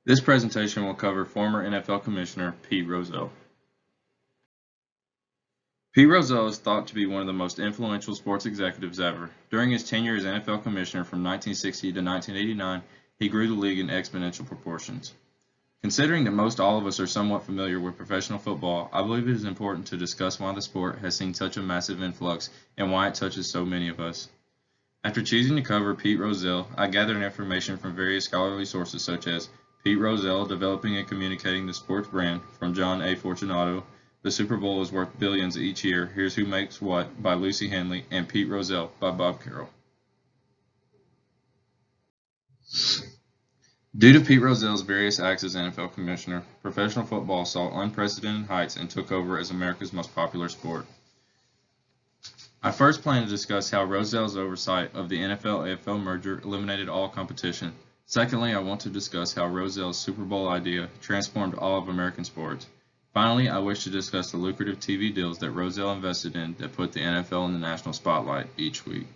This presentation will cover former NFL Commissioner Pete Rozelle. Pete Rozelle is thought to be one of the most influential sports executives ever. During his tenure as NFL Commissioner from 1960 to 1989, he grew the league in exponential proportions. Considering that most all of us are somewhat familiar with professional football, I believe it is important to discuss why the sport has seen such a massive influx and why it touches so many of us. After choosing to cover Pete Rozelle, I gathered information from various scholarly sources such as Pete Rozelle, Developing and Communicating the Sports Brand, from John A. Fortunato, The Super Bowl is Worth Billions Each Year, Here's Who Makes What, by Lucy Henley, and Pete Rozelle, by Bob Carroll. Due to Pete Rozelle's various acts as NFL Commissioner, professional football saw unprecedented heights and took over as America's most popular sport. I first plan to discuss how Rozelle's oversight of the NFL-AFL merger eliminated all competition. Secondly, I want to discuss how Rozelle's Super Bowl idea transformed all of American sports. Finally, I wish to discuss the lucrative TV deals that Rozelle invested in that put the NFL in the national spotlight each week.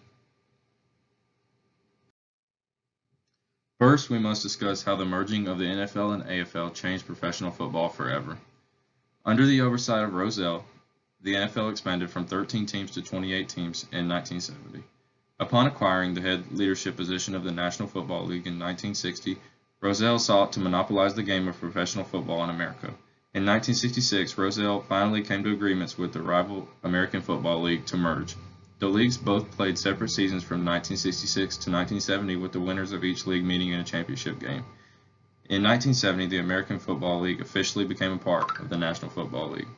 First, we must discuss how the merging of the NFL and AFL changed professional football forever. Under the oversight of Rozelle, the NFL expanded from 13 teams to 28 teams in 1970. Upon acquiring the head leadership position of the National Football League in 1960, Rozelle sought to monopolize the game of professional football in America. In 1966, Rozelle finally came to agreements with the rival American Football League to merge. The leagues both played separate seasons from 1966 to 1970, with the winners of each league meeting in a championship game. In 1970, the American Football League officially became a part of the National Football League.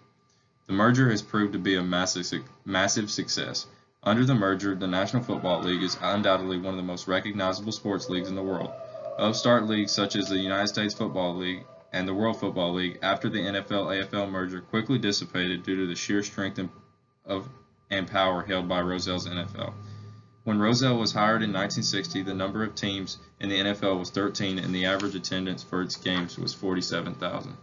The merger has proved to be a massive success. Under the merger, the National Football League is undoubtedly one of the most recognizable sports leagues in the world. Upstart leagues such as the United States Football League and the World Football League, after the NFL-AFL merger, quickly dissipated due to the sheer strength and power held by Rozelle's NFL. When Rozelle was hired in 1960, the number of teams in the NFL was 13 and the average attendance for its games was 47,000.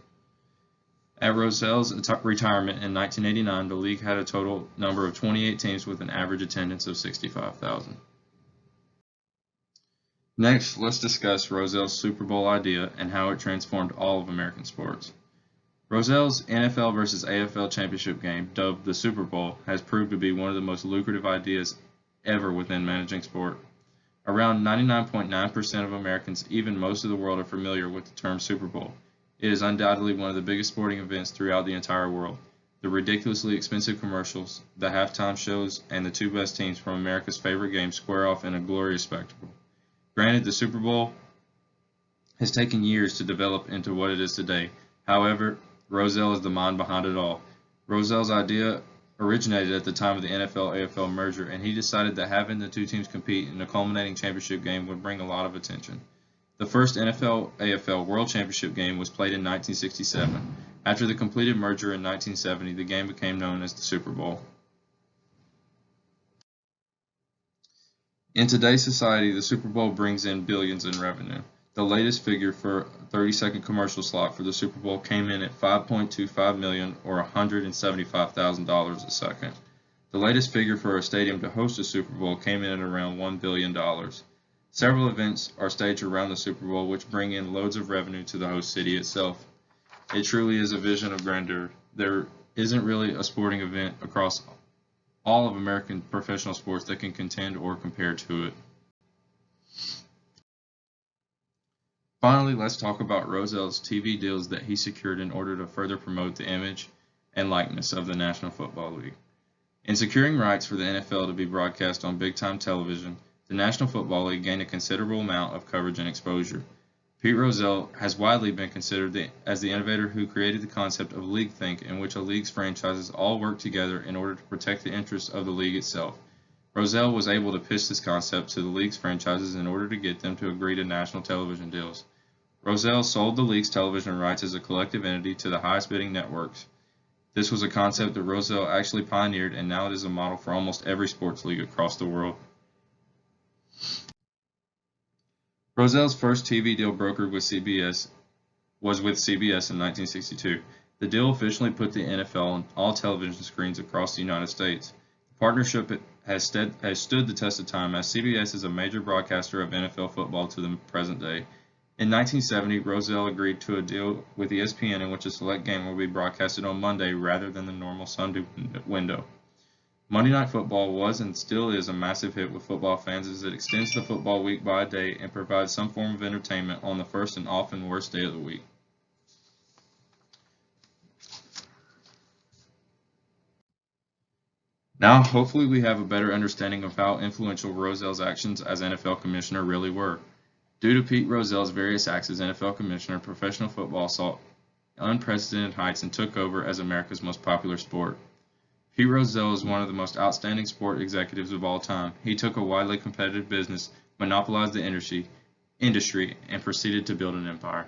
At Rozelle's retirement in 1989, the league had a total number of 28 teams with an average attendance of 65,000. Next, let's discuss Rozelle's Super Bowl idea and how it transformed all of American sports. Rozelle's NFL versus AFL championship game, dubbed the Super Bowl, has proved to be one of the most lucrative ideas ever within managing sport. Around 99.9% of Americans, even most of the world, are familiar with the term Super Bowl. It is undoubtedly one of the biggest sporting events throughout the entire world. The ridiculously expensive commercials, the halftime shows, and the two best teams from America's favorite game square off in a glorious spectacle. Granted, the Super Bowl has taken years to develop into what it is today. However, Rozelle is the mind behind it all. Rozelle's idea originated at the time of the NFL-AFL merger, and he decided that having the two teams compete in a culminating championship game would bring a lot of attention. The first NFL-AFL World Championship game was played in 1967. After the completed merger in 1970, the game became known as the Super Bowl. In today's society, the Super Bowl brings in billions in revenue. The latest figure for a 30-second commercial slot for the Super Bowl came in at $5.25 million, or $175,000 a second. The latest figure for a stadium to host a Super Bowl came in at around $1 billion. Several events are staged around the Super Bowl, which bring in loads of revenue to the host city itself. It truly is a vision of grandeur. There isn't really a sporting event across all of American professional sports that can contend or compare to it. Finally, let's talk about Rozelle's TV deals that he secured in order to further promote the image and likeness of the National Football League. In securing rights for the NFL to be broadcast on big-time television, the National Football League gained a considerable amount of coverage and exposure. Pete Rozelle has widely been considered as the innovator who created the concept of league think, in which a league's franchises all work together in order to protect the interests of the league itself. Rozelle was able to pitch this concept to the league's franchises in order to get them to agree to national television deals. Rozelle sold the league's television rights as a collective entity to the highest bidding networks. This was a concept that Rozelle actually pioneered, and now it is a model for almost every sports league across the world. Rozelle's first TV deal brokered with CBS was with CBS in 1962. The deal officially put the NFL on all television screens across the United States. The partnership has stood the test of time, as CBS is a major broadcaster of NFL football to the present day. In 1970, Rozelle agreed to a deal with ESPN in which a select game will be broadcasted on Monday rather than the normal Sunday window. Monday Night Football was and still is a massive hit with football fans as it extends the football week by a day and provides some form of entertainment on the first and often worst day of the week. Now, hopefully we have a better understanding of how influential Rozelle's actions as NFL commissioner really were. Due to Pete Rozelle's various acts as NFL commissioner, professional football saw unprecedented heights and took over as America's most popular sport. Pete Rozelle is one of the most outstanding sport executives of all time. He took a widely competitive business, monopolized the industry, and proceeded to build an empire.